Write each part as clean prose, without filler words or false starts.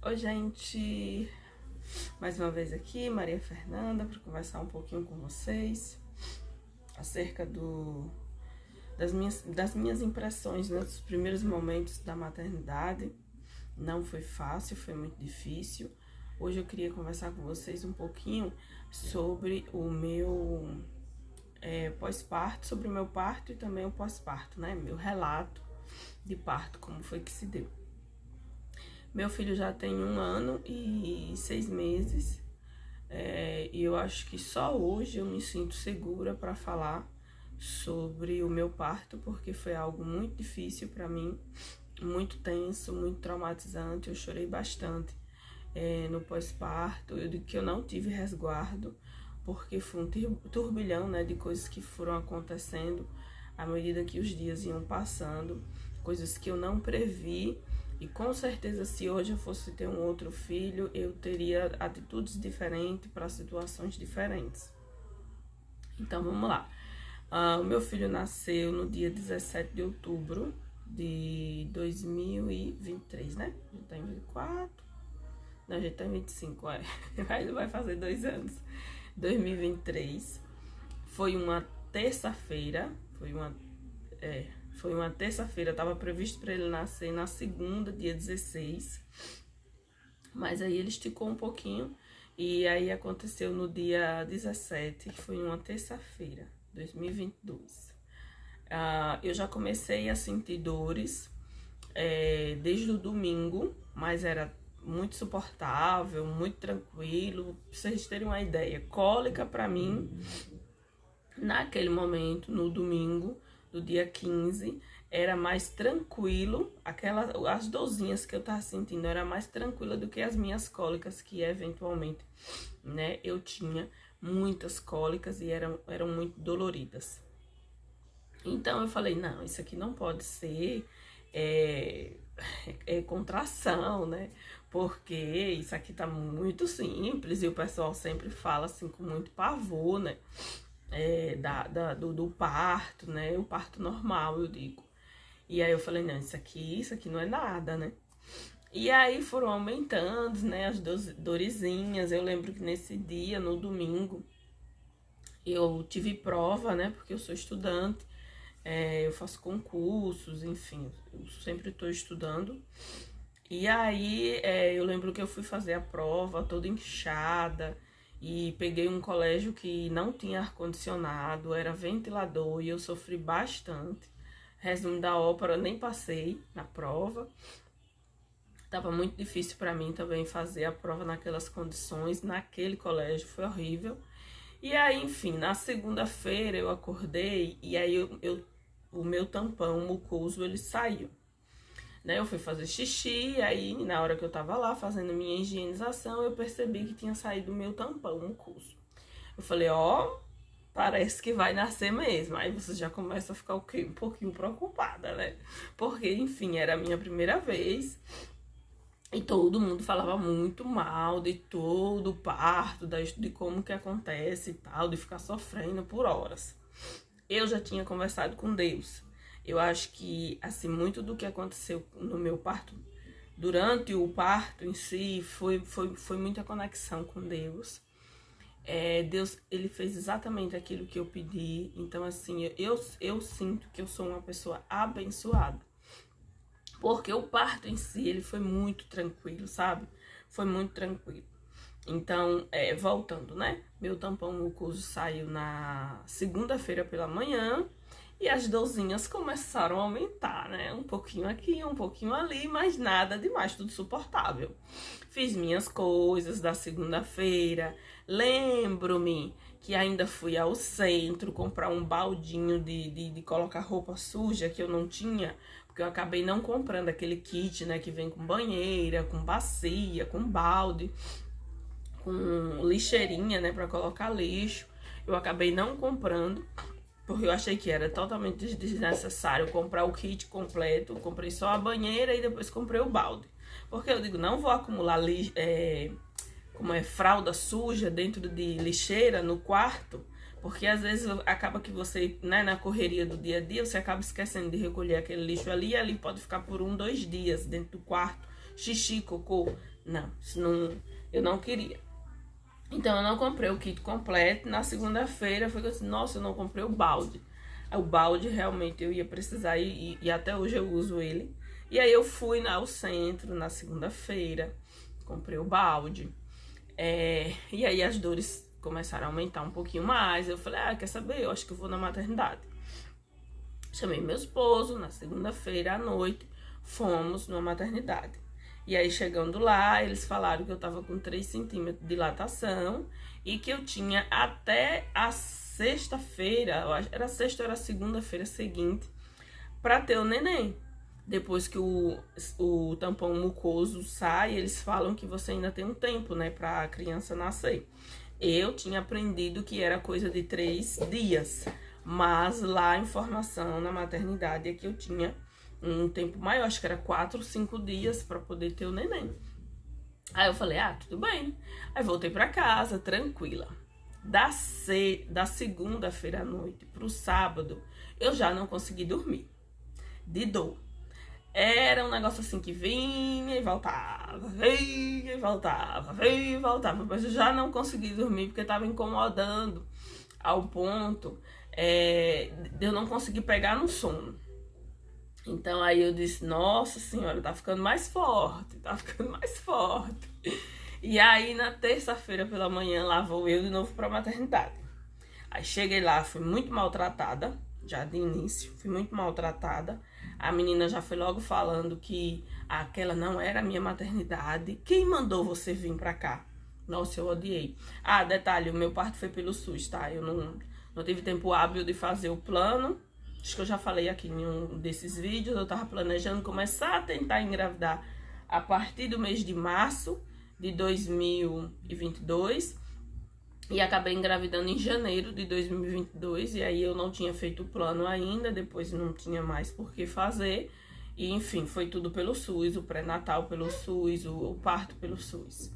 Oi, gente! Mais uma vez aqui, Maria Fernanda, para conversar um pouquinho com vocês acerca das minhas impressões nos primeiros momentos da maternidade. Não foi fácil, foi muito difícil. Hoje eu queria conversar com vocês um pouquinho sobre o meu pós-parto, sobre o meu parto e também o pós-parto, né? Meu relato de parto, como foi que se deu. Meu filho já tem 1 ano e 6 meses, e eu acho que só hoje eu me sinto segura para falar sobre o meu parto, porque foi algo muito difícil para mim, muito tenso, muito traumatizante. Eu chorei bastante no pós-parto. Eu digo que eu não tive resguardo, porque foi um turbilhão, né, de coisas que foram acontecendo à medida que os dias iam passando, coisas que eu não previ. E com certeza, se hoje eu fosse ter um outro filho, eu teria atitudes diferentes para situações diferentes. Então vamos lá. O meu filho nasceu no dia 17 de outubro de 2023, né? A gente tá em 24. Não, a gente tá em 25, vai fazer 2 anos. 2023. Foi uma terça-feira. Foi uma terça-feira, estava previsto para ele nascer na segunda, dia 16. Mas aí ele esticou um pouquinho e aí aconteceu no dia 17, que foi uma terça-feira, 2022. Eu já comecei a sentir dores desde o domingo, mas era muito suportável, muito tranquilo. Pra vocês terem uma ideia, cólica para mim, naquele momento, no domingo, do dia 15, era mais tranquilo, as dorzinhas que eu tava sentindo era mais tranquila do que as minhas cólicas, que eventualmente, né, eu tinha muitas cólicas e eram muito doloridas. Então eu falei, não, isso aqui não pode ser contração, né, porque isso aqui tá muito simples, e o pessoal sempre fala assim com muito pavor, né, do parto, né? O parto normal, eu digo. E aí eu falei, não, isso aqui não é nada, né? E aí foram aumentando, né, as dorezinhas. Eu lembro que nesse dia, no domingo, eu tive prova, né, porque eu sou estudante, eu faço concursos, enfim, eu sempre estou estudando. E aí eu lembro que eu fui fazer a prova toda inchada, e peguei um colégio que não tinha ar-condicionado, era ventilador, e eu sofri bastante. Resumo da ópera, nem passei na prova. Tava muito difícil para mim também fazer a prova naquelas condições, naquele colégio, foi horrível. E aí, enfim, na segunda-feira eu acordei e aí o meu tampão mucoso, ele saiu. Né, eu fui fazer xixi, e aí na hora que eu tava lá fazendo minha higienização, eu percebi que tinha saído o meu tampão mucoso. Eu falei, parece que vai nascer mesmo. Aí você já começa a ficar um pouquinho preocupada, né? Porque, enfim, era a minha primeira vez. E todo mundo falava muito mal de todo o parto, de como que acontece e tal, de ficar sofrendo por horas. Eu já tinha conversado com Deus. Eu acho que, assim, muito do que aconteceu no meu parto, durante o parto em si, foi muita conexão com Deus. Deus, ele fez exatamente aquilo que eu pedi. Então, assim, eu sinto que eu sou uma pessoa abençoada. Porque o parto em si, ele foi muito tranquilo, sabe? Foi muito tranquilo. Então, voltando, né? Meu tampão mucoso saiu na segunda-feira pela manhã. E as dorzinhas começaram a aumentar, né? Um pouquinho aqui, um pouquinho ali, mas nada demais, tudo suportável. Fiz minhas coisas da segunda-feira. Lembro-me que ainda fui ao centro comprar um baldinho de colocar roupa suja que eu não tinha, porque eu acabei não comprando aquele kit, né? Que vem com banheira, com bacia, com balde, com lixeirinha, né? Pra colocar lixo. Eu acabei não comprando, porque eu achei que era totalmente desnecessário comprar o kit completo. Comprei só a banheira e depois comprei o balde. Porque eu digo, não vou acumular fralda suja dentro de lixeira no quarto. Porque às vezes acaba que você, né, na correria do dia a dia, você acaba esquecendo de recolher aquele lixo ali. E ali pode ficar por 1, 2 dias dentro do quarto. Xixi, cocô, Não, isso não, eu não queria. Então eu não comprei o kit completo. Na segunda-feira foi que eu disse, nossa, eu não comprei o balde. O balde realmente eu ia precisar e até hoje eu uso ele. E aí eu fui ao centro na segunda-feira, comprei o balde. E aí as dores começaram a aumentar um pouquinho mais. Eu falei, quer saber? Eu acho que eu vou na maternidade. Chamei meu esposo na segunda-feira à noite, fomos numa maternidade. E aí, chegando lá, eles falaram que eu tava com 3 centímetros de dilatação e que eu tinha até a sexta-feira, era sexta ou era segunda-feira seguinte, para ter o neném. Depois que o tampão mucoso sai, eles falam que você ainda tem um tempo, né, pra criança nascer. Eu tinha aprendido que era coisa de 3 dias, mas lá a informação na maternidade é que eu tinha um tempo maior, acho que era 4 ou 5 dias para poder ter o neném. Aí eu falei, tudo bem. Aí voltei para casa, tranquila. Da segunda-feira à noite pro sábado, eu já não consegui dormir, de dor. Era um negócio assim que vinha e voltava, vinha e voltava, vinha e voltava. Mas eu já não consegui dormir porque estava incomodando ao ponto de eu não conseguir pegar no sono. Então aí eu disse, nossa senhora, tá ficando mais forte, tá ficando mais forte. E aí na terça-feira pela manhã lá vou eu de novo pra maternidade. Aí cheguei lá, fui muito maltratada, já de início, fui muito maltratada. A menina já foi logo falando que aquela não era a minha maternidade. Quem mandou você vir pra cá? Nossa, eu odiei. Detalhe, o meu parto foi pelo SUS, tá? Eu não tive tempo hábil de fazer o plano. Acho que eu já falei aqui em um desses vídeos. Eu tava planejando começar a tentar engravidar a partir do mês de março de 2022. E acabei engravidando em janeiro de 2022, e aí eu não tinha feito o plano ainda, depois não tinha mais por que fazer. E enfim, foi tudo pelo SUS, o pré-natal pelo SUS, o parto pelo SUS.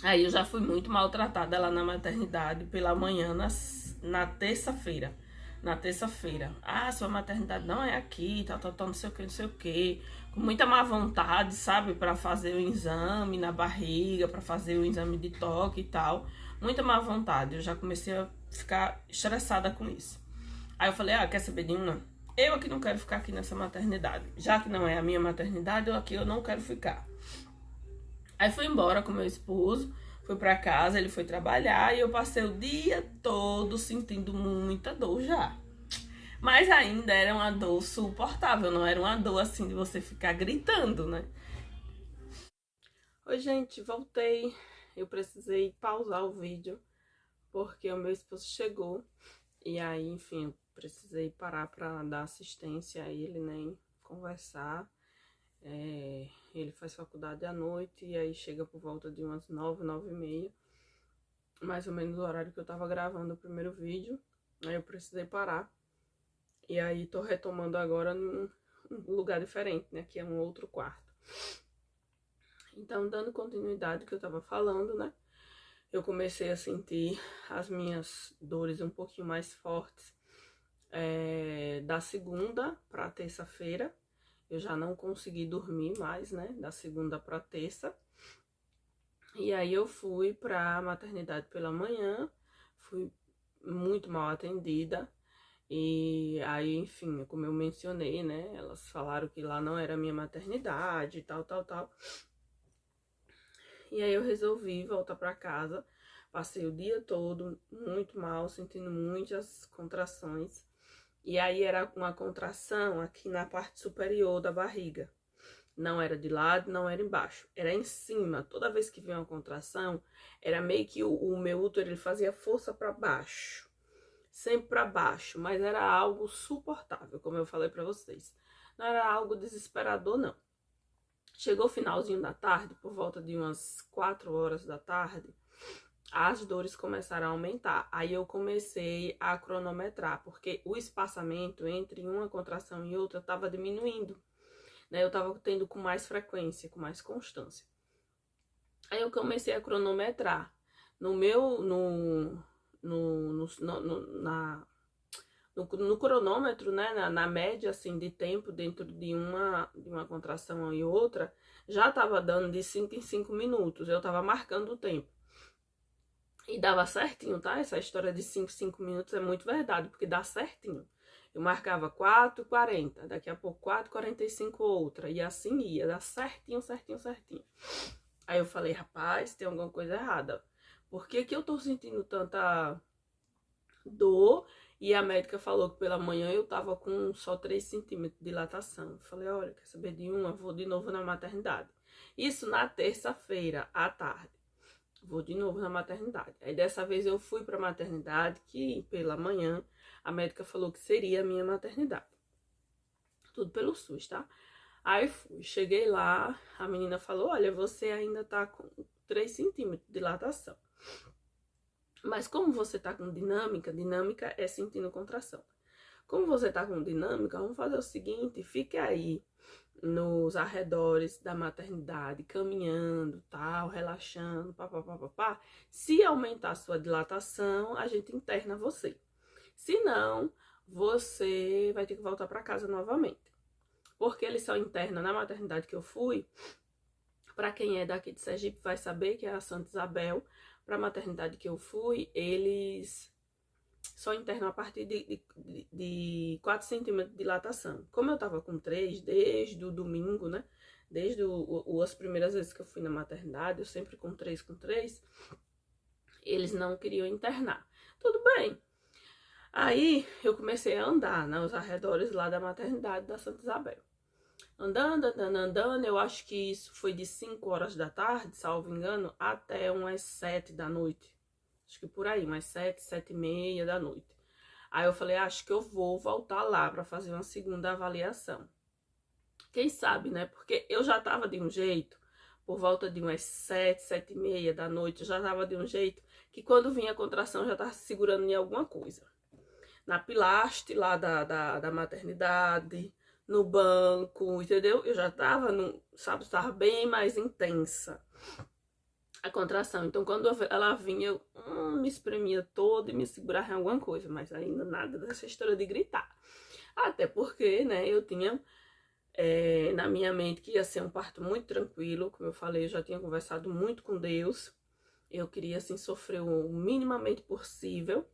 Aí eu já fui muito maltratada lá na maternidade pela manhã, na terça-feira. Na terça-feira, sua maternidade não é aqui, tal, não sei o que, não sei o que. Com muita má vontade, sabe, para fazer o exame na barriga, para fazer o exame de toque e tal. Muita má vontade, eu já comecei a ficar estressada com isso. Aí eu falei, quer saber de uma? Eu aqui não quero ficar aqui nessa maternidade. Já que não é a minha maternidade, eu não quero ficar. Aí fui embora com meu esposo, fui pra casa, ele foi trabalhar e eu passei o dia todo sentindo muita dor já. Mas ainda era uma dor suportável, não era uma dor assim de você ficar gritando, né? Oi, gente, voltei. Eu precisei pausar o vídeo porque o meu esposo chegou. E aí, enfim, eu precisei parar pra dar assistência a ele, né? Conversar. Ele faz faculdade à noite e aí chega por volta de umas 9, 9h30. Mais ou menos o horário que eu tava gravando o primeiro vídeo. Aí eu precisei parar. E aí tô retomando agora num lugar diferente, né? Que é um outro quarto. Então, dando continuidade ao que eu tava falando, né? Eu comecei a sentir as minhas dores um pouquinho mais fortes da segunda pra terça-feira. Eu já não consegui dormir mais, né? Da segunda pra terça. E aí eu fui pra maternidade pela manhã. Fui muito mal atendida. E aí, enfim, como eu mencionei, né? Elas falaram que lá não era a minha maternidade e tal, tal, tal. E aí eu resolvi voltar pra casa. Passei o dia todo muito mal, sentindo muitas contrações. E aí era uma contração aqui na parte superior da barriga. Não era de lado, não era embaixo, era em cima. Toda vez que vinha uma contração, era meio que o meu útero ele fazia força para baixo. Sempre para baixo, mas era algo suportável, como eu falei para vocês. Não era algo desesperador, não. Chegou o finalzinho da tarde, por volta de umas 4 horas da tarde, as dores começaram a aumentar. Aí eu comecei a cronometrar, porque o espaçamento entre uma contração e outra estava diminuindo, né? Eu estava tendo com mais frequência, com mais constância. Aí eu comecei a cronometrar. No no cronômetro, né, na média, assim, de tempo dentro de uma contração e outra, já tava dando de 5 em 5 minutos. Eu tava marcando o tempo. E dava certinho, tá? Essa história de 5 minutos é muito verdade, porque dá certinho. Eu marcava 4:40, daqui a pouco 4:45 outra, e assim ia, dá certinho, certinho, certinho. Aí eu falei, rapaz, tem alguma coisa errada. Por que que eu tô sentindo tanta dor? E a médica falou que pela manhã eu tava com só 3 centímetros de dilatação. Eu falei, olha, quer saber de uma? Vou de novo na maternidade. Isso na terça-feira, à tarde. Vou de novo na maternidade. Aí dessa vez eu fui pra maternidade, que pela manhã a médica falou que seria a minha maternidade. Tudo pelo SUS, tá? Aí fui, cheguei lá, a menina falou, olha, você ainda tá com 3 centímetros de dilatação. Mas como você tá com dinâmica, dinâmica é sentindo contração. Como você tá com dinâmica, vamos fazer o seguinte, fique aí nos arredores da maternidade, caminhando, tal, relaxando, papapá. Se aumentar a sua dilatação, a gente interna você. Se não, você vai ter que voltar para casa novamente. Porque eles só internam na maternidade que eu fui. Para quem é daqui de Sergipe vai saber que é a Santa Isabel. Para a maternidade que eu fui, eles só internam a partir de 4 centímetros de dilatação. Como eu tava com 3 desde o domingo, né? Desde as primeiras vezes que eu fui na maternidade, eu sempre com 3, eles não queriam internar. Tudo bem. Aí eu comecei a andar nos arredores lá da maternidade da Santa Isabel. Andando, eu acho que isso foi de 5 horas da tarde, salvo engano, até umas 7 da noite. Acho que por aí, umas 7, 7:30 da noite. Aí eu falei, acho que eu vou voltar lá para fazer uma segunda avaliação. Quem sabe, né? Porque eu já tava de um jeito, por volta de umas 7, 7:30 da noite, eu já tava de um jeito que quando vinha a contração eu já tava segurando em alguma coisa. Na pilastre lá da maternidade, no banco, entendeu? Eu já tava, sabe, tava bem mais intensa a contração. Então, quando ela vinha, eu me espremia toda e me segurava em alguma coisa, mas ainda nada dessa história de gritar. Até porque, né, eu tinha na minha mente que ia ser um parto muito tranquilo, como eu falei, eu já tinha conversado muito com Deus. Eu queria, assim, sofrer o minimamente possível.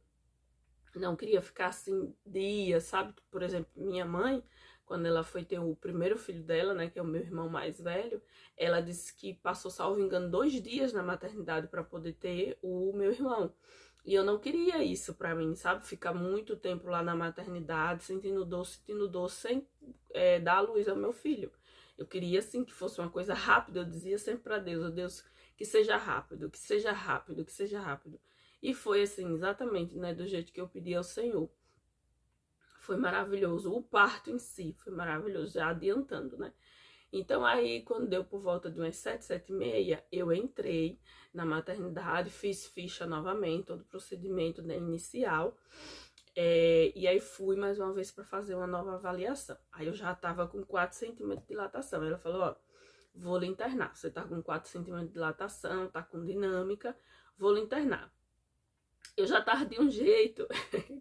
Não queria ficar, assim, dias, sabe? Por exemplo, minha mãe, quando ela foi ter o primeiro filho dela, né, que é o meu irmão mais velho, ela disse que passou, salvo engano, 2 dias na maternidade para poder ter o meu irmão. E eu não queria isso pra mim, sabe? Ficar muito tempo lá na maternidade, sentindo dor, sem dar a luz ao meu filho. Eu queria, assim, que fosse uma coisa rápida. Eu dizia sempre pra Deus, oh Deus, que seja rápido, que seja rápido, que seja rápido. E foi assim, exatamente, né, do jeito que eu pedi ao Senhor. Foi maravilhoso. O parto em si foi maravilhoso, já adiantando, né? Então aí, quando deu por volta de umas 7, 7:30, eu entrei na maternidade, fiz ficha novamente, todo o procedimento, né, inicial. E aí fui mais uma vez para fazer uma nova avaliação. Aí eu já tava com 4 centímetros de dilatação. Ela falou, ó, vou lhe internar. Você tá com 4 centímetros de dilatação, tá com dinâmica, vou lhe internar. Eu já tava de um jeito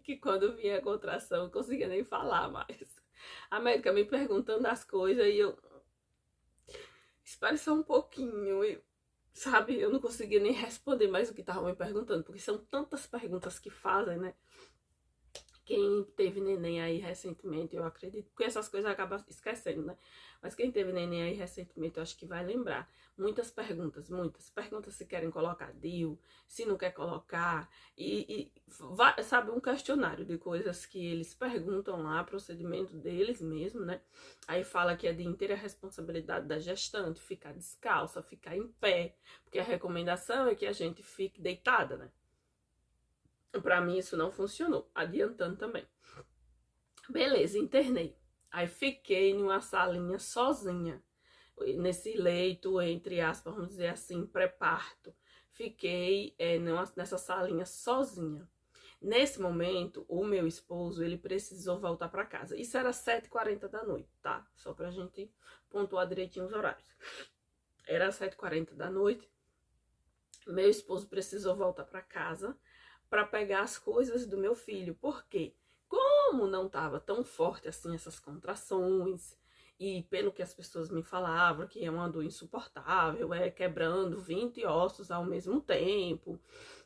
que quando vinha a contração eu não conseguia nem falar mais. A médica me perguntando as coisas e eu... Espere só um pouquinho, sabe? Eu não conseguia nem responder mais o que estavam me perguntando, porque são tantas perguntas que fazem, né? Quem teve neném aí recentemente, eu acredito, porque essas coisas acabam esquecendo, né? Mas quem teve neném aí recentemente, eu acho que vai lembrar. Muitas perguntas se querem colocar DIU, se não quer colocar, sabe, um questionário de coisas que eles perguntam lá, procedimento deles mesmo, né? Aí fala que é de inteira responsabilidade da gestante, ficar descalça, ficar em pé, porque a recomendação é que a gente fique deitada, né? Pra mim isso não funcionou, adiantando também. Beleza, internei. Aí fiquei numa salinha sozinha, nesse leito, entre aspas, vamos dizer assim, pré-parto. Fiquei nessa salinha sozinha. Nesse momento, o meu esposo, ele precisou voltar para casa. Isso era 7:40 da noite, tá? Só pra gente pontuar direitinho os horários. Era 7:40 da noite. Meu esposo precisou voltar para casa para pegar as coisas do meu filho. Por quê? Como como não tava tão forte assim essas contrações, e pelo que as pessoas me falavam, que é uma dor insuportável, é quebrando 20 ossos ao mesmo tempo,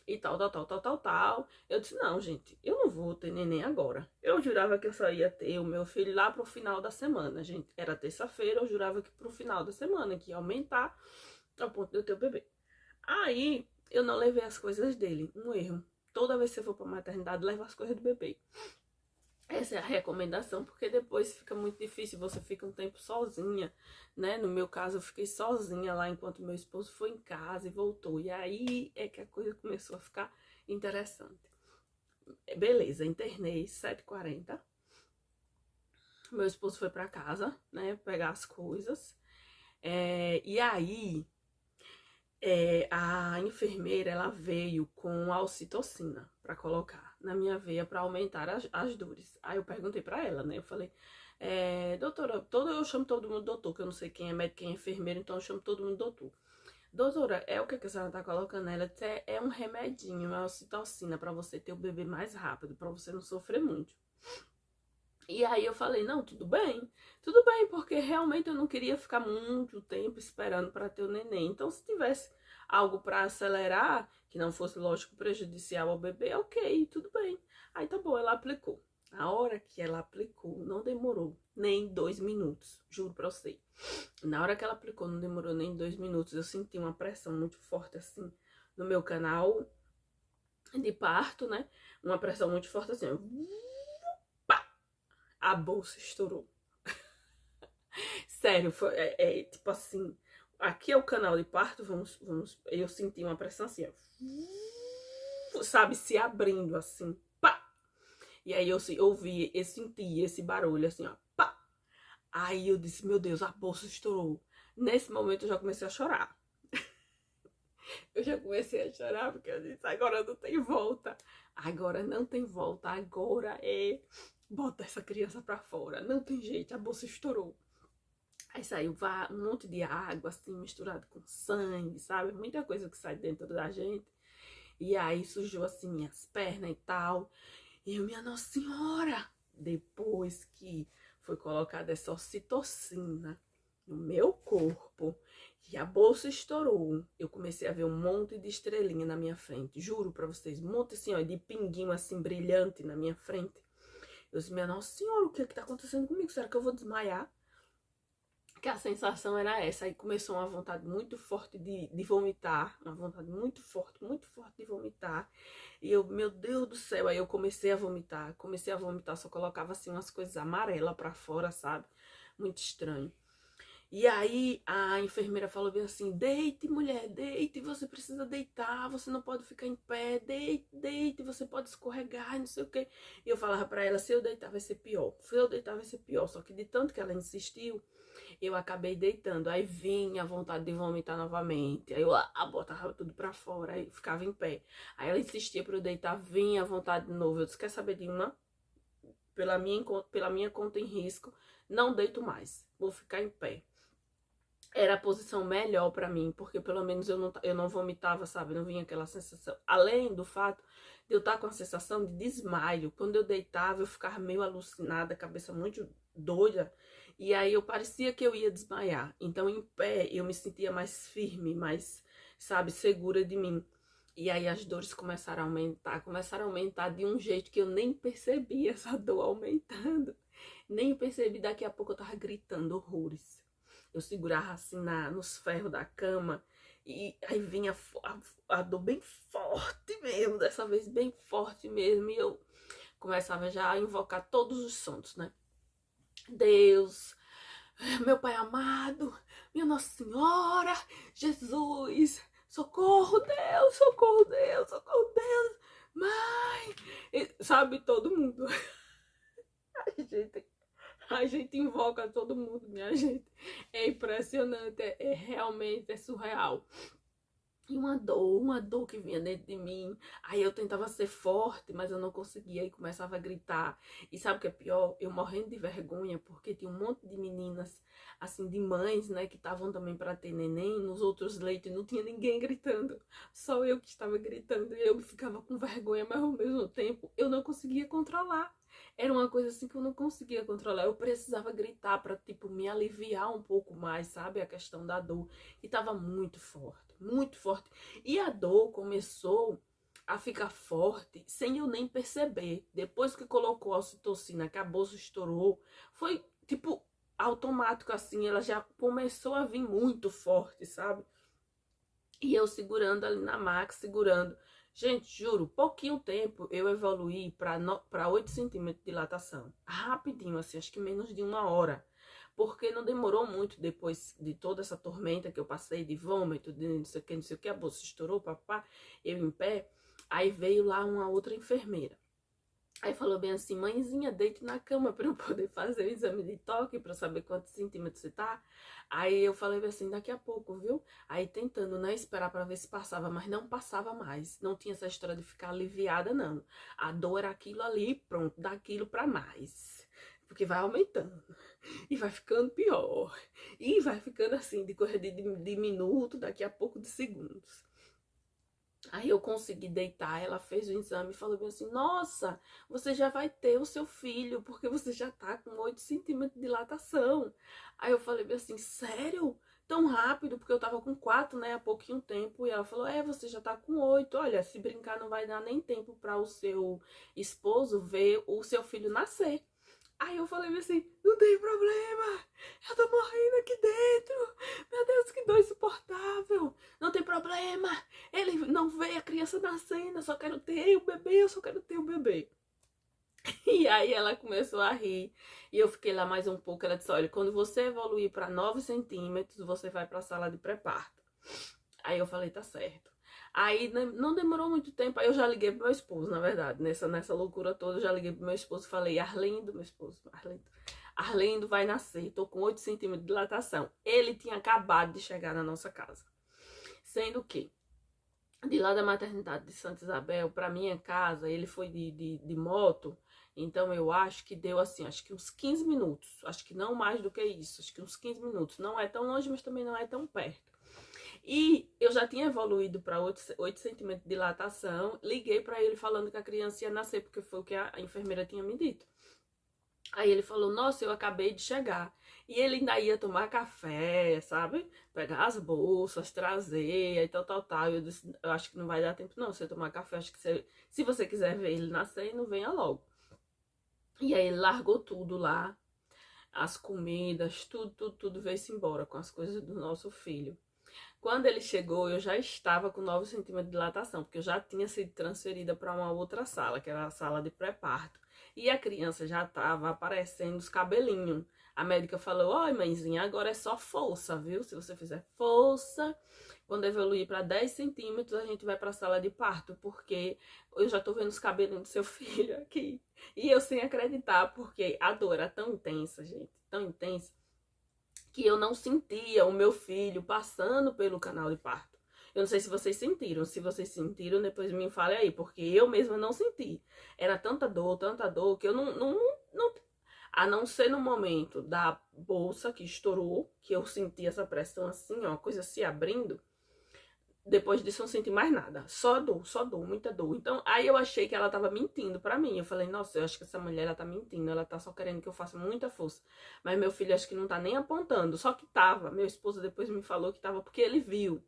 e tal. Eu disse, não, gente, eu não vou ter neném agora. Eu jurava que eu só ia ter o meu filho lá pro final da semana, gente. Era terça-feira, eu jurava que pro final da semana, que ia aumentar ao ponto de eu ter o bebê. Aí, eu não levei as coisas dele. Um erro. Toda vez que você for pra maternidade, leva as coisas do bebê. Essa é a recomendação, porque depois fica muito difícil, você fica um tempo sozinha, né? No meu caso, eu fiquei sozinha lá enquanto meu esposo foi em casa e voltou. E aí é que a coisa começou a ficar interessante. Beleza, internei 7h40. Meu esposo foi pra casa, né? Pegar as coisas. E aí, a enfermeira, ela veio com ocitocina pra colocar na minha veia pra aumentar as dores. Aí eu perguntei pra ela, né? Eu falei, doutora, eu chamo todo mundo doutor, que eu não sei quem é médico, quem é enfermeiro, então eu chamo todo mundo doutor. Doutora, o que a senhora tá colocando? Ela disse, é um remedinho, é ocitocina pra você ter o bebê mais rápido, pra você não sofrer muito. E aí eu falei, não, tudo bem, porque realmente eu não queria ficar muito tempo esperando para ter o neném. Então, se tivesse algo para acelerar, que não fosse, lógico, prejudicial ao bebê, ok, tudo bem. Aí tá bom, ela aplicou. A hora que ela aplicou, não demorou nem 2 minutos, juro pra você. Na hora que ela aplicou, não demorou nem 2 minutos, eu senti uma pressão muito forte assim no meu canal de parto, né? Uma pressão muito forte assim, ó. A bolsa estourou. Sério, foi, tipo assim, aqui é o canal de parto, eu senti uma pressão assim, ó, sabe, se abrindo assim, pá. E aí eu ouvi, eu senti esse barulho assim, ó, pá. Aí eu disse, meu Deus, a bolsa estourou. Nesse momento eu já comecei a chorar. Eu já comecei a chorar porque eu disse, agora não tem volta. Agora não tem volta, agora bota essa criança pra fora. Não tem jeito, a bolsa estourou. Aí saiu um monte de água, assim, misturado com sangue, sabe? Muita coisa que sai dentro da gente. E aí sujou, assim, minhas pernas e tal. E eu, minha Nossa Senhora! Depois que foi colocada essa ocitocina no meu corpo, e a bolsa estourou, eu comecei a ver um monte de estrelinha na minha frente. Juro pra vocês, um monte, assim, ó, de pinguinho, assim, brilhante na minha frente. Eu disse, minha Nossa Senhora, o que tá acontecendo comigo? Será que eu vou desmaiar? Que a sensação era essa, aí começou uma vontade muito forte de vomitar, uma vontade muito forte de vomitar, e eu, meu Deus do céu, aí eu comecei a vomitar, só colocava assim umas coisas amarelas pra fora, sabe, muito estranho. E aí a enfermeira falou bem assim, deite mulher, deite, você precisa deitar, você não pode ficar em pé, deite, você pode escorregar, não sei o quê. E eu falava pra ela, se eu deitar vai ser pior, só que de tanto que ela insistiu, eu acabei deitando, aí vinha a vontade de vomitar novamente, aí eu botava tudo pra fora, aí ficava em pé. Aí ela insistia pra eu deitar, vinha a vontade de novo, eu disse, quer saber de uma? Pela minha conta em risco, não deito mais, vou ficar em pé. Era a posição melhor pra mim, porque pelo menos eu não vomitava, sabe? Não vinha aquela sensação. Além do fato de eu estar com a sensação de desmaio. Quando eu deitava, eu ficava meio alucinada, cabeça muito doida. E aí eu parecia que eu ia desmaiar. Então, em pé, eu me sentia mais firme, mais, sabe, segura de mim. E aí as dores começaram a aumentar de um jeito que eu nem percebi essa dor aumentando. Nem percebi, daqui a pouco eu tava gritando horrores. Eu segurava assim nos ferros da cama e aí vinha a dor bem forte mesmo, dessa vez bem forte mesmo. E eu começava já a invocar todos os santos, né? Deus, meu Pai amado, minha Nossa Senhora, Jesus, socorro Deus, socorro Deus, socorro Deus, mãe, e, sabe, todo mundo. A gente invoca todo mundo, minha gente. É impressionante, realmente, é surreal. E uma dor que vinha dentro de mim. Aí eu tentava ser forte, mas eu não conseguia. E começava a gritar. E sabe o que é pior? Eu morrendo de vergonha, porque tinha um monte de meninas, assim, de mães, né, que estavam também para ter neném. Nos outros leitos não tinha ninguém gritando. Só eu que estava gritando. E eu ficava com vergonha, mas ao mesmo tempo eu não conseguia controlar. Era uma coisa assim que eu não conseguia controlar. Eu precisava gritar pra, tipo, me aliviar um pouco mais, sabe? A questão da dor. E tava muito forte, muito forte. E a dor começou a ficar forte sem eu nem perceber. Depois que colocou a ocitocina, que a bolsa estourou, foi, tipo, automático assim. Ela já começou a vir muito forte, sabe? E eu segurando ali na maca, segurando. Gente, juro, pouquinho tempo eu evoluí para 8 centímetros de dilatação. Rapidinho, assim, acho que menos de 1 hora. Porque não demorou muito depois de toda essa tormenta que eu passei, de vômito, de não sei o que, a bolsa estourou, papá, eu em pé. Aí veio lá uma outra enfermeira. Aí falou bem assim, mãezinha, deite na cama para eu poder fazer o exame de toque para saber quantos centímetros você tá. Aí eu falei assim, daqui a pouco, viu? Aí tentando, né, esperar para ver se passava, mas não passava mais. Não tinha essa história de ficar aliviada, não. A dor era aquilo ali, pronto, daquilo para mais. Porque vai aumentando e vai ficando pior. E vai ficando assim, de correr de minuto, daqui a pouco de segundos. Aí eu consegui deitar, ela fez o exame e falou bem assim, nossa, você já vai ter o seu filho, porque você já tá com 8 centímetros de dilatação. Aí eu falei bem assim, sério? Tão rápido? Porque eu tava com 4, né, há pouquinho tempo. E ela falou, você já tá com 8. Olha, se brincar não vai dar nem tempo para o seu esposo ver o seu filho nascer. Aí eu falei assim, não tem problema, eu tô morrendo aqui dentro, meu Deus, que dor insuportável, não tem problema, ele não vê a criança nascendo, eu só quero ter o bebê, eu só quero ter o bebê. E aí ela começou a rir, e eu fiquei lá mais um pouco, ela disse, olha, quando você evoluir para 9 centímetros, você vai para a sala de pré-parto. Aí eu falei, tá certo. Aí não demorou muito tempo, aí eu já liguei pro meu esposo, na verdade, nessa loucura toda, eu já liguei pro meu esposo e falei, Arlindo, meu esposo, Arlindo vai nascer, tô com 8 centímetros de dilatação. Ele tinha acabado de chegar na nossa casa. Sendo que, de lá da maternidade de Santa Isabel pra minha casa, ele foi de moto, então eu acho que deu assim, acho que uns 15 minutos, acho que não mais do que isso, acho que uns 15 minutos. Não é tão longe, mas também não é tão perto. E eu já tinha evoluído para 8 centímetros de dilatação. Liguei para ele falando que a criança ia nascer, porque foi o que a enfermeira tinha me dito. Aí ele falou, nossa, eu acabei de chegar. E ele ainda ia tomar café, sabe? Pegar as bolsas, trazer, e tal. Eu disse, eu acho que não vai dar tempo não, você tomar café. Acho que se você quiser ver ele nascer, não venha logo. E aí ele largou tudo lá, as comidas, tudo veio-se embora com as coisas do nosso filho. Quando ele chegou, eu já estava com 9 centímetros de dilatação, porque eu já tinha sido transferida para uma outra sala, que era a sala de pré-parto. E a criança já estava aparecendo os cabelinhos. A médica falou, oi mãezinha, agora é só força, viu? Se você fizer força, quando evoluir para 10 centímetros, a gente vai para a sala de parto, porque eu já tô vendo os cabelinhos do seu filho aqui. E eu sem acreditar, porque a dor era tão intensa, gente, tão intensa, que eu não sentia o meu filho passando pelo canal de parto. Eu não sei se vocês sentiram. Se vocês sentiram, depois me fale aí, porque eu mesma não senti. Era tanta dor, que eu não a não ser no momento da bolsa que estourou, que eu senti essa pressão assim, ó, coisa se abrindo. Depois disso eu não senti mais nada. Só dor, muita dor. Então, aí eu achei que ela tava mentindo pra mim. Eu falei, nossa, eu acho que essa mulher, ela tá mentindo. Ela tá só querendo que eu faça muita força. Mas meu filho acho que não tá nem apontando. Só que tava. Meu esposo depois me falou que tava porque ele viu.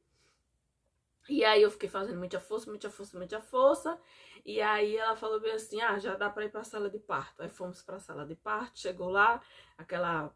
E aí eu fiquei fazendo muita força. E aí ela falou bem assim, já dá pra ir pra sala de parto. Aí fomos pra sala de parto. Chegou lá, aquela,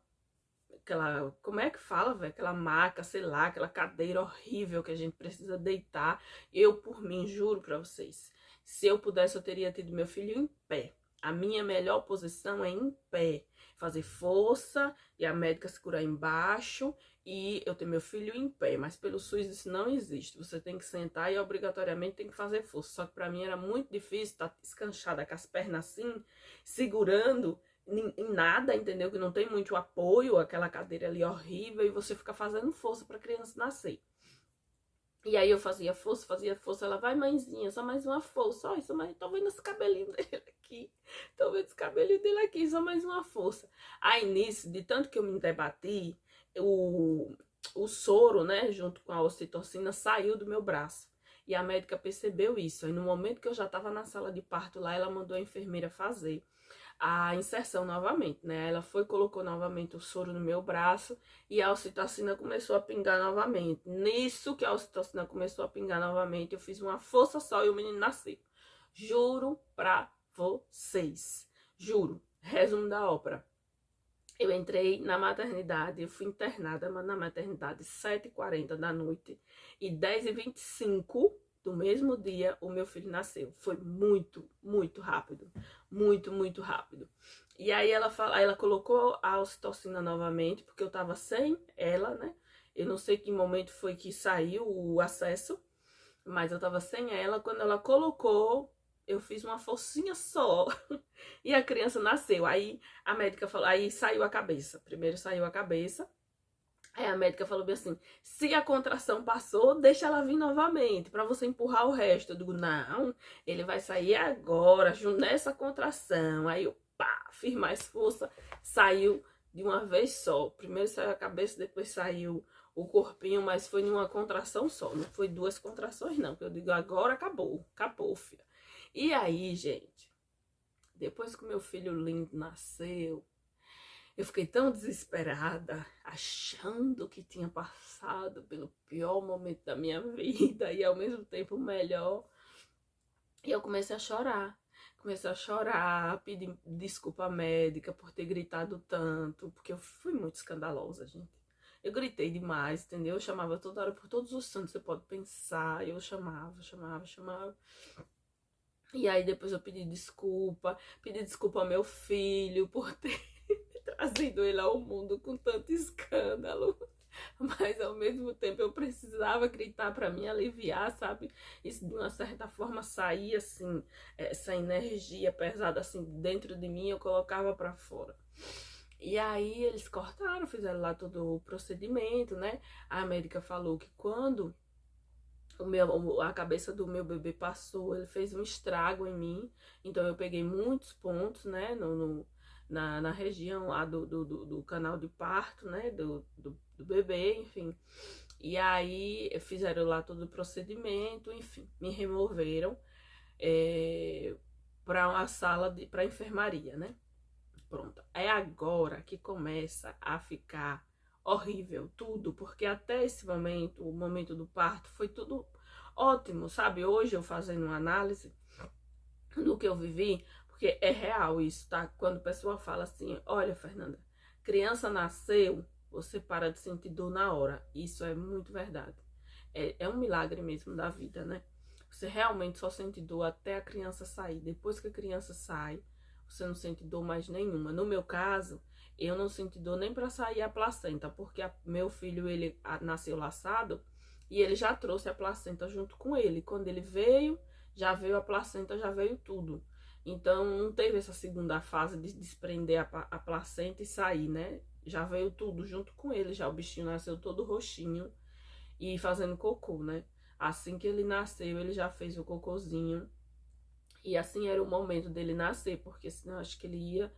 como é que fala, velho? Aquela maca, sei lá, aquela cadeira horrível que a gente precisa deitar. Eu, por mim, juro pra vocês, se eu pudesse, eu teria tido meu filho em pé. A minha melhor posição é em pé. Fazer força e a médica segurar embaixo e eu ter meu filho em pé. Mas pelo SUS isso não existe. Você tem que sentar e obrigatoriamente tem que fazer força. Só que pra mim era muito difícil estar escanchada com as pernas assim, segurando em nada, entendeu? Que não tem muito apoio, aquela cadeira ali horrível, e você fica fazendo força pra criança nascer. E aí eu fazia força, ela vai mãezinha, só mais uma força, ó, só mais, tô vendo esse cabelinho dele aqui, tô vendo esse cabelinho dele aqui, só mais uma força. Aí nisso, de tanto que eu me debati, o soro, né, junto com a ocitocina, saiu do meu braço. E a médica percebeu isso. Aí no momento que eu já tava na sala de parto lá, ela mandou a enfermeira fazer a inserção novamente, né? Ela foi, colocou novamente o soro no meu braço e a ocitocina começou a pingar novamente. Nisso que a ocitocina começou a pingar novamente, eu fiz uma força só e o menino nasceu. Juro pra vocês. Juro. Resumo da ópera. Eu entrei na maternidade, eu fui internada na maternidade 7h40 da noite e 10h25 do mesmo dia o meu filho nasceu. Foi muito, muito rápido. Muito, muito rápido. E aí ela colocou a ocitocina novamente, porque eu tava sem ela, né? Eu não sei que momento foi que saiu o acesso, mas eu tava sem ela. Quando ela colocou, eu fiz uma forcinha só e a criança nasceu. Aí a médica falou, aí saiu a cabeça. Primeiro saiu a cabeça. Aí a médica falou bem assim, se a contração passou, deixa ela vir novamente, pra você empurrar o resto. Eu digo, não, ele vai sair agora, nessa contração. Aí eu, pá, fiz mais força, saiu de uma vez só. Primeiro saiu a cabeça, depois saiu o corpinho, mas foi numa contração só. Não foi duas contrações, não. Porque eu digo, agora acabou, acabou, filha. E aí, gente, depois que o meu filho lindo nasceu, eu fiquei tão desesperada, achando que tinha passado pelo pior momento da minha vida e ao mesmo tempo o melhor. E eu comecei a chorar. Comecei a chorar, pedir desculpa à médica por ter gritado tanto, porque eu fui muito escandalosa, gente. Eu gritei demais, entendeu? Eu chamava toda hora por todos os santos, você pode pensar. Eu chamava. E aí depois eu pedi desculpa ao meu filho por ter trazido ele ao mundo com tanto escândalo. Mas ao mesmo tempo eu precisava gritar para me aliviar, sabe? Isso de uma certa forma saía assim, essa energia pesada assim dentro de mim, eu colocava para fora. E aí eles cortaram, fizeram lá todo o procedimento, né? A médica falou que quando a cabeça do meu bebê passou, ele fez um estrago em mim. Então eu peguei muitos pontos, né, na região lá do canal de parto, né, do bebê, enfim. E aí fizeram lá todo o procedimento, enfim, me removeram para uma sala para enfermaria, né. Pronto, é agora que começa a ficar horrível tudo, porque até esse momento, o momento do parto, foi tudo ótimo, sabe? Hoje eu fazendo uma análise do que eu vivi, porque é real isso, tá? Quando o pessoal fala assim, olha, Fernanda, criança nasceu, você para de sentir dor na hora. Isso é muito verdade. É um milagre mesmo da vida, né? Você realmente só sente dor até a criança sair. Depois que a criança sai, você não sente dor mais nenhuma. No meu caso, eu não senti dor nem para sair a placenta, porque meu filho, ele nasceu laçado e ele já trouxe a placenta junto com ele. Quando ele veio, já veio a placenta, já veio tudo. Então, não teve essa segunda fase de desprender a placenta e sair, né? Já veio tudo junto com ele, já o bichinho nasceu todo roxinho e fazendo cocô, né? Assim que ele nasceu, ele já fez o cocôzinho. E assim era o momento dele nascer, porque senão acho que ele ia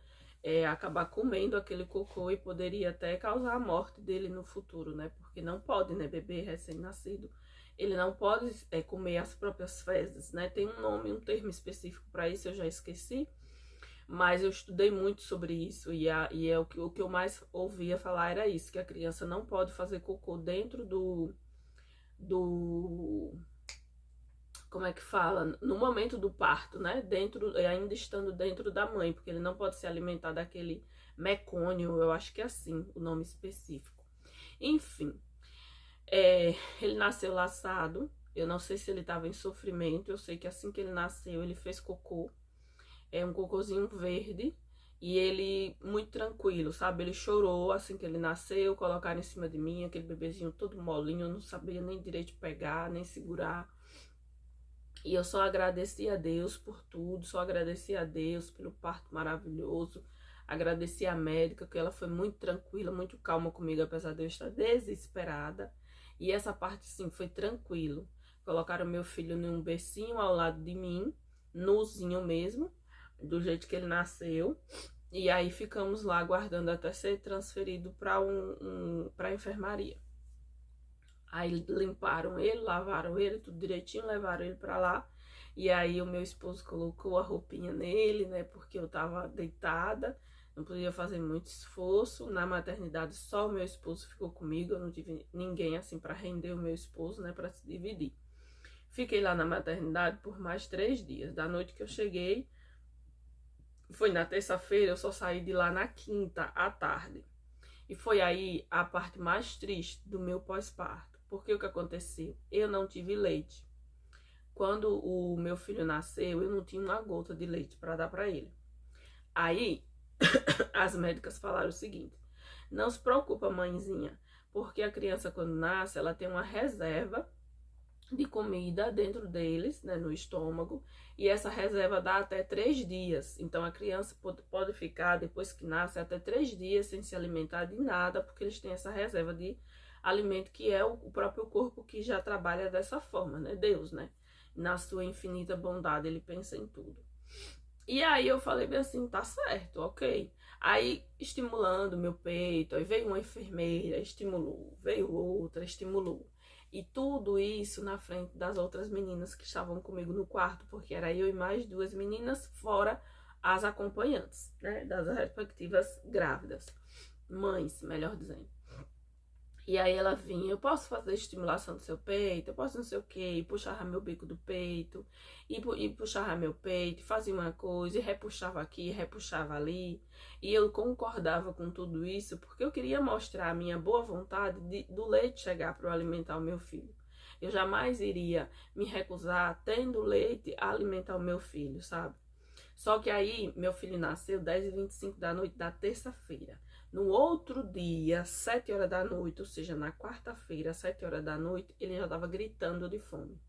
acabar comendo aquele cocô e poderia até causar a morte dele no futuro, né? Porque não pode, né? Bebê recém-nascido, ele não pode comer as próprias fezes, né? Tem um nome, um termo específico para isso, eu já esqueci. Mas eu estudei muito sobre isso e é o que eu mais ouvia falar era isso, que a criança não pode fazer cocô dentro do como é que fala? No momento do parto, né? Ainda estando dentro da mãe, porque ele não pode se alimentar daquele mecônio, eu acho que é assim o nome específico. Enfim, ele nasceu laçado, eu não sei se ele estava em sofrimento, eu sei que assim que ele nasceu, ele fez cocô, um cocôzinho verde, e ele muito tranquilo, sabe? Ele chorou assim que ele nasceu, colocaram em cima de mim, aquele bebezinho todo molinho, eu não sabia nem direito pegar, nem segurar. E eu só agradeci a Deus por tudo, só agradeci a Deus pelo parto maravilhoso, agradeci a médica, que ela foi muito tranquila, muito calma comigo, apesar de eu estar desesperada. E essa parte, sim, foi tranquilo. Colocaram meu filho num bercinho ao lado de mim, nuzinho mesmo, do jeito que ele nasceu. E aí ficamos lá aguardando até ser transferido para a enfermaria. Aí limparam ele, lavaram ele, tudo direitinho, levaram ele pra lá. E aí o meu esposo colocou a roupinha nele, né? Porque eu tava deitada, não podia fazer muito esforço. Na maternidade só o meu esposo ficou comigo, eu não tive ninguém assim para render o meu esposo, né? Para se dividir. Fiquei lá na maternidade por mais 3 dias. Da noite que eu cheguei, foi na terça-feira, eu só saí de lá na quinta à tarde. E foi aí a parte mais triste do meu pós-parto. Porque o que aconteceu? Eu não tive leite. Quando o meu filho nasceu, eu não tinha uma gota de leite para dar para ele. Aí, as médicas falaram o seguinte: não se preocupa, mãezinha, porque a criança quando nasce, ela tem uma reserva de comida dentro deles, né, no estômago, e essa reserva dá até 3 dias. Então a criança pode ficar, depois que nasce, até 3 dias sem se alimentar de nada, porque eles têm essa reserva de alimento que é o próprio corpo que já trabalha dessa forma, né? Deus, né? Na sua infinita bondade, ele pensa em tudo. E aí eu falei bem assim, tá certo, ok. Aí estimulando meu peito, aí veio uma enfermeira, estimulou, veio outra, estimulou. E tudo isso na frente das outras meninas que estavam comigo no quarto, porque era eu e mais 2 meninas, fora as acompanhantes, né, das respectivas grávidas. Mães, melhor dizendo. E aí ela vinha, eu posso fazer estimulação do seu peito, eu posso não sei o quê, e puxava meu bico do peito, e puxava meu peito, fazia uma coisa, e repuxava aqui, repuxava ali. E eu concordava com tudo isso, porque eu queria mostrar a minha boa vontade do leite chegar para eu alimentar o meu filho. Eu jamais iria me recusar, tendo leite, a alimentar o meu filho, sabe? Só que aí, meu filho nasceu 10h25 da noite da terça-feira. No outro dia, 7 horas da noite, ou seja, na quarta-feira, 7 horas da noite, ele já estava gritando de fome.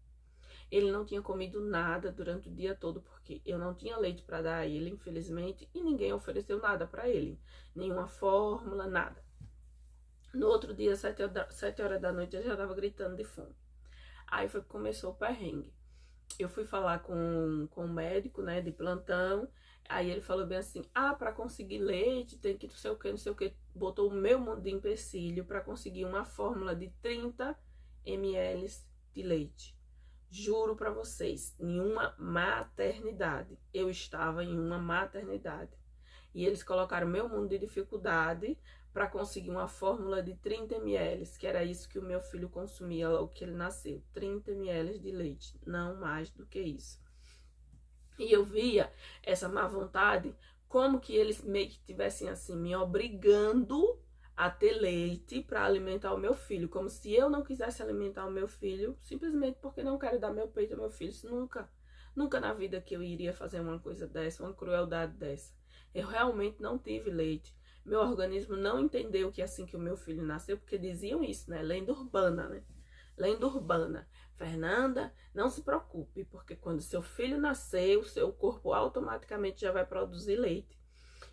Ele não tinha comido nada durante o dia todo, porque eu não tinha leite para dar a ele, infelizmente, e ninguém ofereceu nada para ele. Nenhuma fórmula, nada. No outro dia, 7 horas da noite, ele já estava gritando de fome. Aí foi que começou o perrengue. Eu fui falar com o médico, né, de plantão. Aí ele falou bem assim: para conseguir leite tem que não sei o que, não sei o que. Botou o meu mundo de empecilho para conseguir uma fórmula de 30 ml de leite. Juro para vocês, em uma maternidade. Eu estava em uma maternidade. E eles colocaram meu mundo de dificuldade para conseguir uma fórmula de 30 ml, que era isso que o meu filho consumia logo que ele nasceu. 30 ml de leite, não mais do que isso. E eu via essa má vontade, como que eles meio que tivessem assim, me obrigando a ter leite para alimentar o meu filho. Como se eu não quisesse alimentar o meu filho, simplesmente porque não quero dar meu peito ao meu filho. Isso nunca na vida que eu iria fazer uma coisa dessa, uma crueldade dessa. Eu realmente não tive leite. Meu organismo não entendeu que assim que o meu filho nasceu, porque diziam isso, né? Lenda urbana, né? Lenda urbana. Fernanda, não se preocupe, porque quando seu filho nascer, o seu corpo automaticamente já vai produzir leite.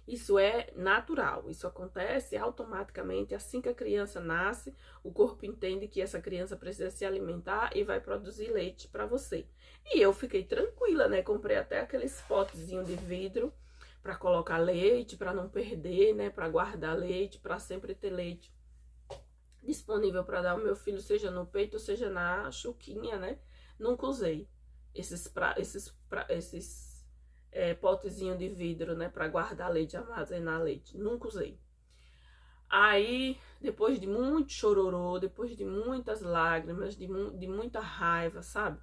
Isso é natural, isso acontece automaticamente assim que a criança nasce, o corpo entende que essa criança precisa se alimentar e vai produzir leite para você. E eu fiquei tranquila, né? Comprei até aqueles potezinhos de vidro para colocar leite, para não perder, né? Para guardar leite, para sempre ter leite disponível para dar ao meu filho, seja no peito, seja na chuquinha, né? Nunca usei esses potezinho de vidro, né? Para guardar leite, armazenar leite. Nunca usei. Aí, depois de muito chororô, depois de muitas lágrimas, de muita raiva, sabe?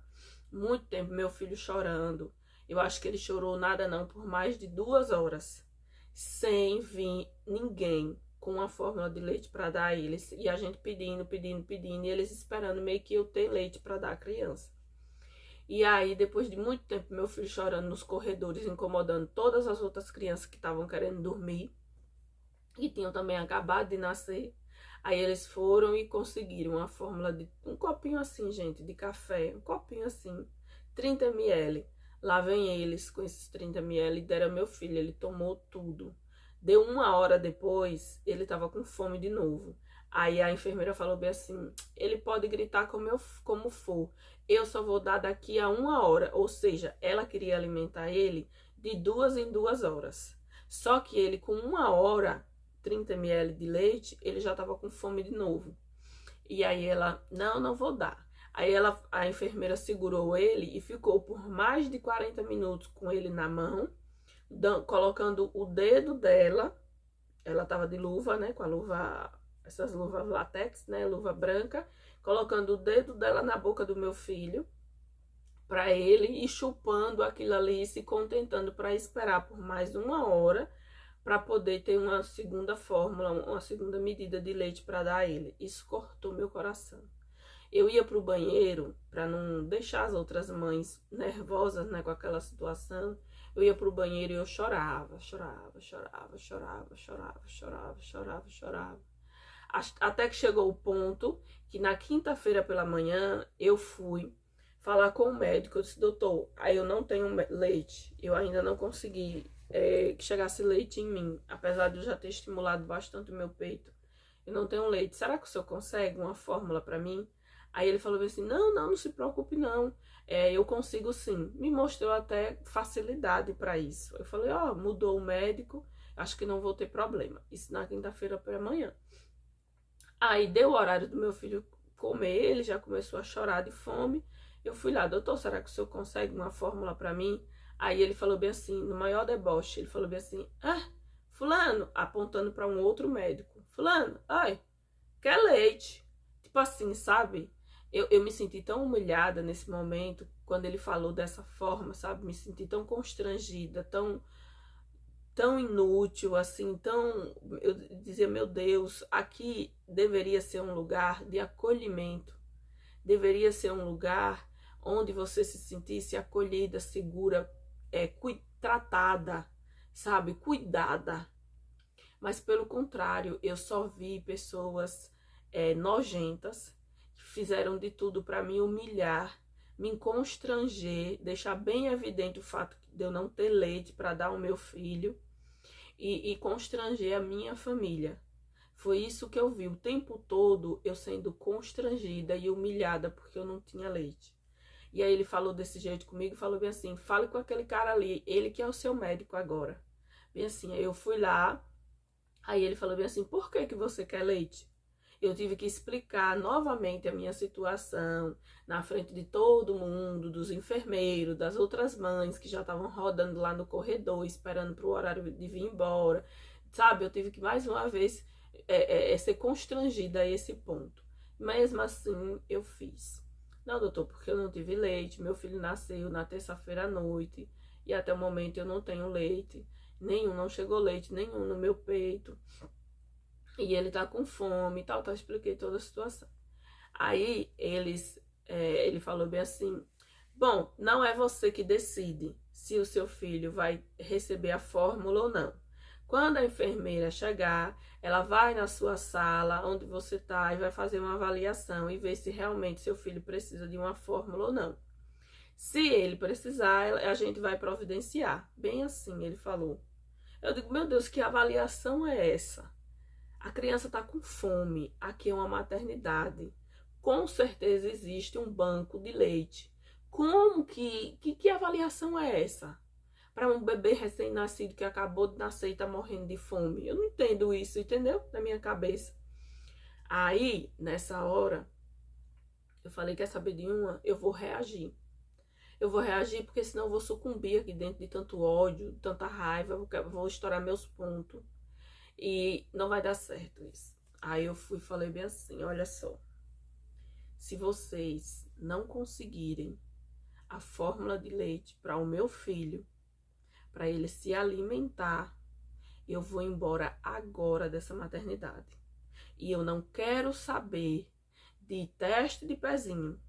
Muito tempo, meu filho chorando. Eu acho que ele chorou nada não por mais de 2 horas. Sem vir ninguém com uma fórmula de leite para dar a eles. E a gente pedindo. E eles esperando meio que eu ter leite para dar à criança. E aí, depois de muito tempo, meu filho chorando nos corredores, incomodando todas as outras crianças que estavam querendo dormir. E tinham também acabado de nascer. Aí eles foram e conseguiram uma fórmula de um copinho assim, gente, de café. Um copinho assim, 30 ml. Lá vem eles com esses 30 ml e deram ao meu filho. Ele tomou tudo. Deu 1 hora depois, ele tava com fome de novo. Aí a enfermeira falou bem assim: ele pode gritar como for. Eu só vou dar daqui a 1 hora. Ou seja, ela queria alimentar ele de 2 em 2 horas. Só que ele com 1 hora, 30 ml de leite, ele já tava com fome de novo. E aí ela: não vou dar. Aí a enfermeira segurou ele e ficou por mais de 40 minutos com ele na mão, colocando o dedo dela, ela tava de luva, né, com a luva, essas luvas látex, né, luva branca, colocando o dedo dela na boca do meu filho, para ele ir chupando aquilo ali e se contentando para esperar por mais 1 hora para poder ter uma segunda fórmula, uma segunda medida de leite para dar a ele. Isso cortou meu coração. Eu ia para o banheiro para não deixar as outras mães nervosas, né, com aquela situação. Eu ia para o banheiro e eu chorava. Até que chegou o ponto que na quinta-feira pela manhã eu fui falar com o médico. Eu disse, doutor, aí eu não tenho leite, eu ainda não consegui que chegasse leite em mim, apesar de eu já ter estimulado bastante o meu peito. Eu não tenho leite, será que o senhor consegue uma fórmula para mim? Aí ele falou assim, não se preocupe não, eu consigo sim. Me mostrou até facilidade para isso. Eu falei, mudou o médico, acho que não vou ter problema. Isso na quinta-feira pela manhã. Aí deu o horário do meu filho comer, ele já começou a chorar de fome. Eu fui lá, doutor, será que o senhor consegue uma fórmula para mim? Aí ele falou bem assim, no maior deboche, ele falou bem assim, fulano, apontando para um outro médico, fulano, quer leite? Tipo assim, sabe? Eu me senti tão humilhada nesse momento, quando ele falou dessa forma, sabe? Me senti tão constrangida, tão inútil, assim, eu dizia, meu Deus, aqui deveria ser um lugar de acolhimento, deveria ser um lugar onde você se sentisse acolhida, segura, tratada, sabe, cuidada. Mas pelo contrário, eu só vi pessoas nojentas, que fizeram de tudo para me humilhar, me constranger, deixar bem evidente o fato de eu não ter leite para dar ao meu filho e constranger a minha família. Foi isso que eu vi o tempo todo, eu sendo constrangida e humilhada porque eu não tinha leite. E aí ele falou desse jeito comigo, falou bem assim, fale com aquele cara ali, ele que é o seu médico agora. Bem assim, aí eu fui lá, aí ele falou bem assim, por que você quer leite? Eu tive que explicar novamente a minha situação, na frente de todo mundo, dos enfermeiros, das outras mães que já estavam rodando lá no corredor, esperando para o horário de vir embora. Sabe, eu tive que mais uma vez ser constrangida a esse ponto. Mesmo assim, eu fiz. Não, doutor, porque eu não tive leite, meu filho nasceu na terça-feira à noite e até o momento eu não tenho leite, não chegou leite nenhum no meu peito. E ele tá com fome e tal, eu expliquei toda a situação. Aí ele falou bem assim, bom, não é você que decide se o seu filho vai receber a fórmula ou não. Quando a enfermeira chegar, ela vai na sua sala, onde você tá, e vai fazer uma avaliação e ver se realmente seu filho precisa de uma fórmula ou não. Se ele precisar, a gente vai providenciar. Bem assim, ele falou. Eu digo, meu Deus, que avaliação é essa? A criança está com fome, aqui é uma maternidade. Com certeza existe um banco de leite. Como que avaliação é essa? Para um bebê recém-nascido que acabou de nascer e está morrendo de fome. Eu não entendo isso, entendeu? Na minha cabeça. Aí, nessa hora, eu falei, quer saber de uma? Eu vou reagir. Eu vou reagir porque senão eu vou sucumbir aqui dentro de tanto ódio, tanta raiva, eu vou estourar meus pontos. E não vai dar certo isso. Aí eu fui e falei bem assim, olha só. Se vocês não conseguirem a fórmula de leite para o meu filho, para ele se alimentar, eu vou embora agora dessa maternidade. E eu não quero saber de teste de pezinho,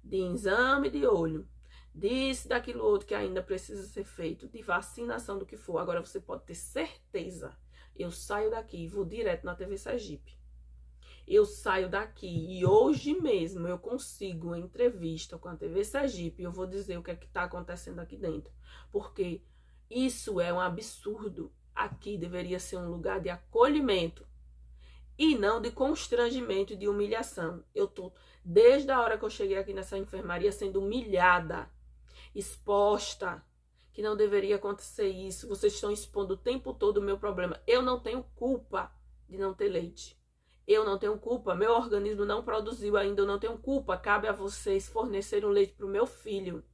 de exame de olho, disso, daquilo outro que ainda precisa ser feito, de vacinação, do que for. Agora você pode ter certeza, eu saio daqui e vou direto na TV Sergipe. Eu saio daqui e hoje mesmo eu consigo uma entrevista com a TV Sergipe e eu vou dizer o que é que está acontecendo aqui dentro. Porque isso é um absurdo. Aqui deveria ser um lugar de acolhimento e não de constrangimento e de humilhação. Eu tô, desde a hora que eu cheguei aqui nessa enfermaria, sendo humilhada, exposta, que não deveria acontecer isso. Vocês estão expondo o tempo todo o meu problema. Eu não tenho culpa de não ter leite. Eu não tenho culpa, meu organismo não produziu ainda, eu não tenho culpa. Cabe a vocês fornecerem o leite para o meu filho.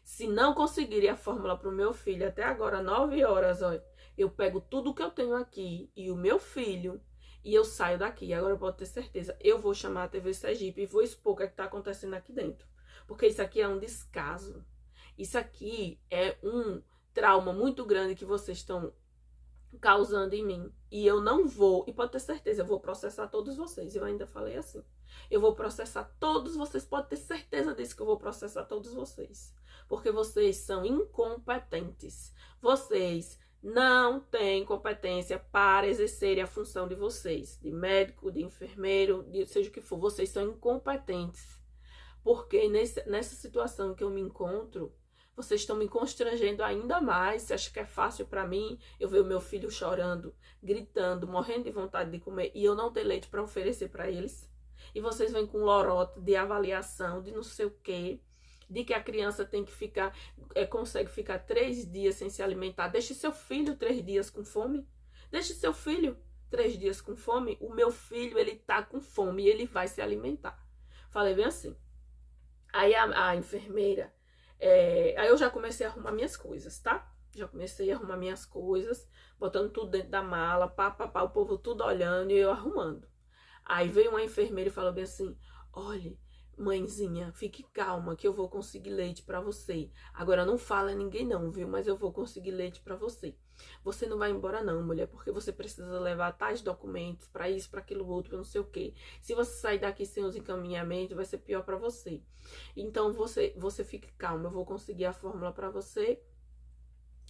Se não conseguirem a fórmula para o meu filho até agora, 9 horas, ó, eu pego tudo que eu tenho aqui e o meu filho e eu saio daqui. Agora eu posso ter certeza, eu vou chamar a TV Sergipe e vou expor o que está acontecendo aqui dentro. Porque isso aqui é um descaso. Isso aqui é um trauma muito grande que vocês estão causando em mim. E eu não vou, e pode ter certeza, eu vou processar todos vocês. Eu ainda falei assim. Eu vou processar todos vocês, pode ter certeza disso que eu vou processar todos vocês. Porque vocês são incompetentes. Vocês não têm competência para exercerem a função de vocês, de médico, de enfermeiro, de seja o que for. Vocês são incompetentes. Porque nessa situação que eu me encontro, vocês estão me constrangendo ainda mais. Você acha que é fácil para mim eu ver o meu filho chorando, gritando, morrendo de vontade de comer e eu não ter leite para oferecer para eles? E vocês vêm com lorota de avaliação, de não sei o quê, de que a criança tem que ficar, consegue ficar 3 dias sem se alimentar. Deixe seu filho 3 dias com fome. Deixe seu filho 3 dias com fome. O meu filho, ele tá com fome e ele vai se alimentar. Falei bem assim. Aí a enfermeira, aí eu já comecei a arrumar minhas coisas, tá? Já comecei a arrumar minhas coisas, botando tudo dentro da mala, o povo tudo olhando e eu arrumando. Aí veio uma enfermeira e falou bem assim, olha, mãezinha, fique calma que eu vou conseguir leite pra você. Agora não fala a ninguém não, viu? Mas eu vou conseguir leite pra você. Você não vai embora não, mulher, porque você precisa levar tais documentos pra isso, pra aquilo outro, pra não sei o quê. Se você sair daqui sem os encaminhamentos, vai ser pior pra você. Então você fique calma, eu vou conseguir a fórmula pra você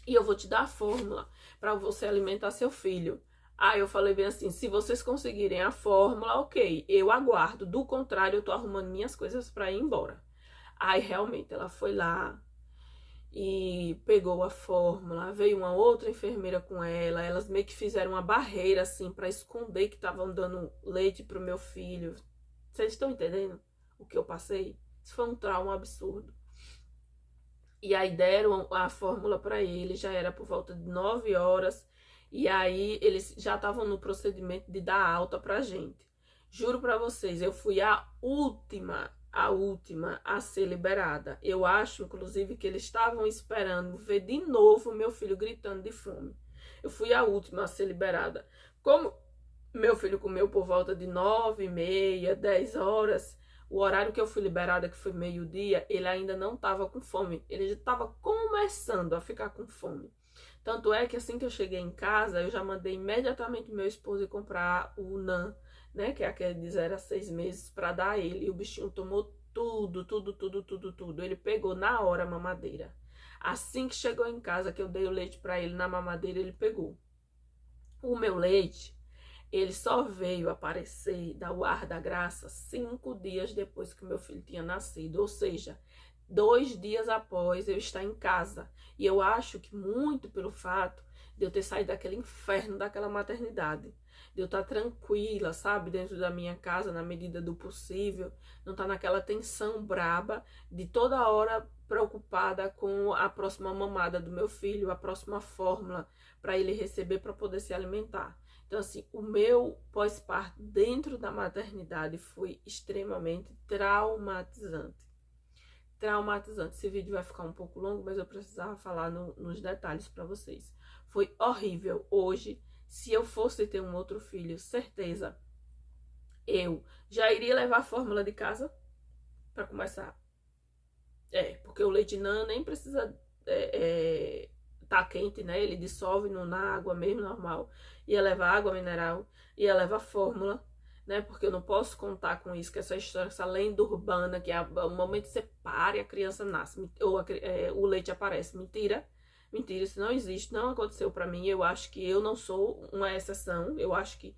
e eu vou te dar a fórmula pra você alimentar seu filho. Aí eu falei bem assim, se vocês conseguirem a fórmula, ok, eu aguardo. Do contrário, eu tô arrumando minhas coisas pra ir embora. Aí realmente ela foi lá e pegou a fórmula, veio uma outra enfermeira com ela, elas meio que fizeram uma barreira assim pra esconder que estavam dando leite pro meu filho. Vocês estão entendendo o que eu passei? Isso foi um trauma absurdo. E aí deram a fórmula pra ele, já era por volta de 9 horas. E aí eles já estavam no procedimento de dar alta pra gente. Juro pra vocês, eu fui a última a ser liberada. Eu acho, inclusive, que eles estavam esperando ver de novo meu filho gritando de fome. Eu fui a última a ser liberada. Como meu filho comeu por volta de 9h30, 10 horas, o horário que eu fui liberada, que foi meio-dia, ele ainda não estava com fome. Ele já estava começando a ficar com fome. Tanto é que assim que eu cheguei em casa, eu já mandei imediatamente meu esposo ir comprar o NAN, né? Que é aquele de 0 a 6 meses, para dar a ele. E o bichinho tomou tudo. Ele pegou na hora a mamadeira. Assim que chegou em casa, que eu dei o leite para ele na mamadeira, ele pegou. O meu leite, ele só veio aparecer, dar o ar da graça, 5 dias depois que o meu filho tinha nascido. Ou seja, 2 dias após eu estar em casa. E eu acho que muito pelo fato de eu ter saído daquele inferno daquela maternidade. De eu estar tranquila, sabe? Dentro da minha casa, na medida do possível. Não estar naquela tensão braba de toda hora preocupada com a próxima mamada do meu filho, a próxima fórmula para ele receber para poder se alimentar. Então, assim, o meu pós-parto dentro da maternidade foi extremamente traumatizante. Esse vídeo vai ficar um pouco longo, mas eu precisava falar nos detalhes para vocês. Foi horrível. Hoje, se eu fosse ter um outro filho, certeza, eu já iria levar a fórmula de casa para começar. Porque o leite NAN nem precisa tá quente, né? Ele dissolve na água mesmo, normal. Ia levar água mineral, ia levar fórmula, né? Porque eu não posso contar com isso, que essa história, essa lenda urbana, que o momento que você para e a criança nasce, ou o leite aparece. Mentira, isso não existe, não aconteceu pra mim. Eu acho que eu não sou uma exceção, eu acho que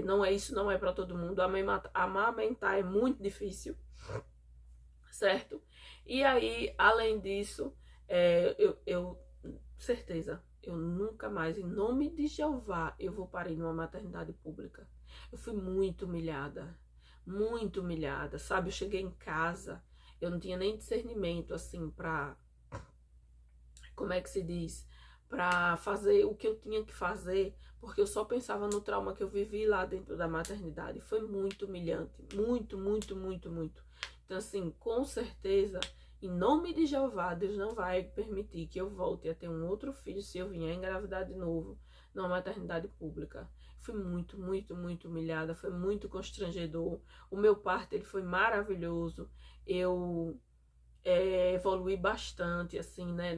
não é isso, não é pra todo mundo. Amamentar é muito difícil, certo? E aí, além disso, certeza, eu nunca mais, em nome de Jeová, eu vou parir numa maternidade pública. Eu fui muito humilhada, sabe? Eu cheguei em casa, eu não tinha nem discernimento, assim, como é que se diz? para fazer o que eu tinha que fazer, porque eu só pensava no trauma que eu vivi lá dentro da maternidade. Foi muito humilhante, muito, muito, muito, muito. Então, assim, com certeza, em nome de Jeová, Deus não vai permitir que eu volte a ter um outro filho se eu vier engravidar de novo numa maternidade pública. Fui muito, muito, muito humilhada, foi muito constrangedor. O meu parto, ele foi maravilhoso. Eu evolui bastante, assim, né,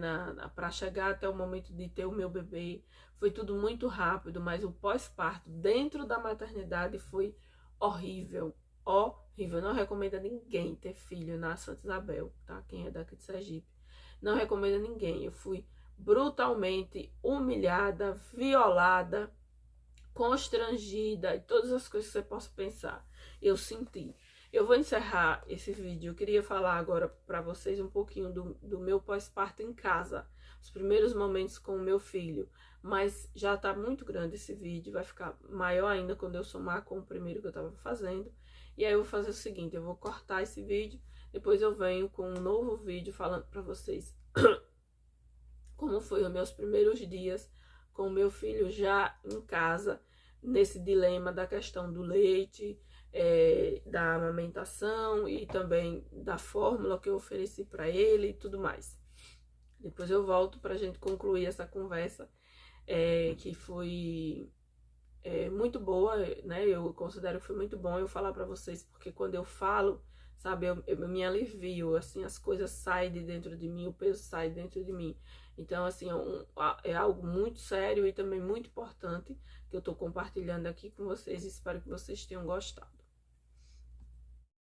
para chegar até o momento de ter o meu bebê. Foi tudo muito rápido, mas o pós-parto dentro da maternidade foi horrível, horrível. Não recomendo a ninguém ter filho na Santa Isabel, tá? Quem é daqui de Sergipe. Não recomendo a ninguém. Eu fui brutalmente humilhada, violada, constrangida e todas as coisas que você possa pensar. Eu senti. Eu vou encerrar esse vídeo. Eu queria falar agora para vocês um pouquinho do meu pós-parto em casa. Os primeiros momentos com o meu filho. Mas já tá muito grande esse vídeo. Vai ficar maior ainda quando eu somar com o primeiro que eu tava fazendo. E aí eu vou fazer o seguinte. Eu vou cortar esse vídeo. Depois eu venho com um novo vídeo falando para vocês como foi os meus primeiros dias com o meu filho já em casa. Nesse dilema da questão do leite, da amamentação e também da fórmula que eu ofereci para ele e tudo mais. Depois eu volto para a gente concluir essa conversa, que foi muito boa, né? Eu considero que foi muito bom eu falar para vocês, porque quando eu falo, sabe, eu me alivio, assim, as coisas saem de dentro de mim, o peso sai dentro de mim. Então, assim, é algo muito sério e também muito importante que eu tô compartilhando aqui com vocês. Espero que vocês tenham gostado.